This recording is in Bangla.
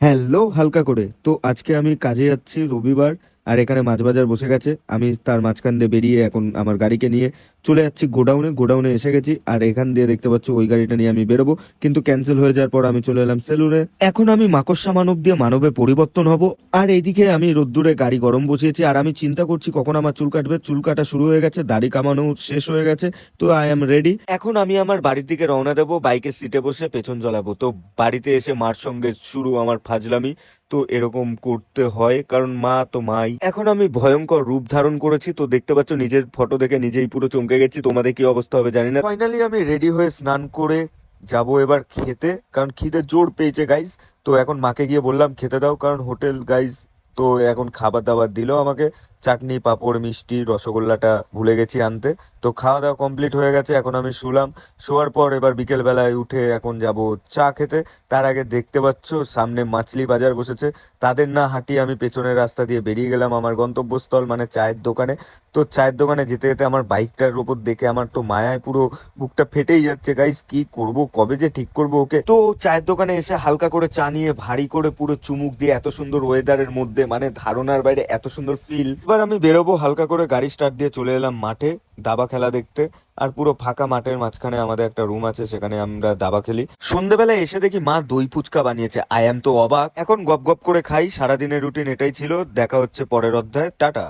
হ্যালো হালকা করে। তো আজকে আমি কাজে যাচ্ছি, রবিবার। আর এখানে মাছ বাজার বসে গেছে, আমি তার মাঝখান দিয়ে বেরিয়ে এখন আমার গাড়িকে নিয়ে চলে যাচ্ছি গোডাউনে। গোডাউনে এসে গেছি, আর এখান দিয়ে দেখতে পাচ্ছ ওই গাড়িটা নিয়ে আমি বেরোবো, কিন্তু ক্যান্সেল হয়ে যাওয়ার পর আমি চলে এলাম সেলুনে। এখন আমি মাকড়সা মানব দিয়ে মানবে পরিবর্তন হব। আর এইদিকে আমি রোদ্দুরে গাড়ি গরম বসিয়েছি, আর আমি চিন্তা করছি কখন আমার চুল কাটবে। চুল কাটা শুরু হয়ে গেছে, দাড়ি কামানো শেষ হয়ে গেছে। তো আই এম রেডি। এখন আমি আমার বাড়ির দিকে রওনা দেবো, বাইকের সিটে বসে পেছন চালাবো। তো বাড়িতে এসে মার সঙ্গে শুরু আমার ফাজলামি। তো এরকম করতে হয়, কারণ মা তো মাই। এখন আমি ভয়ঙ্কর রূপ ধারণ করেছি, তো দেখতে পাচ্ছ নিজের ফটো দেখে নিজেই পুরো চমকে গেছি। তোমাদের কি অবস্থা হবে জানি না। ফাইনালি আমি রেডি হয়ে স্নান করে যাব এবার খেতে, কারণ খিদে জোর পেয়েছে গাইজ। তো এখন মাকে গিয়ে বললাম খেতে দাও, কারণ হোটেল গাইজ তো এখন খাবার দাবার দিল আমাকে। চাটনি, পাঁপড়, মিষ্টি, রসগোল্লাটা ভুলে গেছি আনতে। তো খাওয়া দাওয়া কমপ্লিট হয়ে গেছে, এখন আমি শুলাম। শোয়ার পর এবার বিকেল বেলায় উঠে এখন যাব চা খেতে। তার আগে দেখতে পাচ্ছ সামনে মাছলি বাজার বসেছে, তাদের না হাঁটিয়ে আমি পেছনের রাস্তা দিয়ে বেরিয়ে গেলাম আমার গন্তব্যস্থল মানে চায়ের দোকানে। তো চায়ের দোকানে যেতে যেতে আমার বাইকটার উপর দেখে আমার তো মায়ায় পুরো বুকটা ফেটেই যাচ্ছে গাইস। কি করব, কবে যে ঠিক করব ওকে। তো চায়ের দোকানে এসে হালকা করে চা নিয়ে ভারী করে পুরো চুমুক দিয়ে, এত সুন্দর ওয়েদারের মধ্যে মানে ধারণার বাইরে এত সুন্দর ফিল। এবার আমি বেরোবো, হালকা করে গাড়ি স্টার্ট দিয়ে চলে এলাম মাঠে দাবা খেলা দেখতে। আর পুরো ফাঁকা মাঠের মাঝখানে আমাদের একটা রুম আছে, সেখানে আমরা দাবা খেলি। সন্ধ্যেবেলায় এসে দেখি মা দই ফুচকা বানিয়েছে। আই এম তো অবাক। এখন গপ গপ করে খাই, সারাদিনের রুটিন এটাই ছিল। দেখা হচ্ছে পরের অধ্যায়ে, টাটা।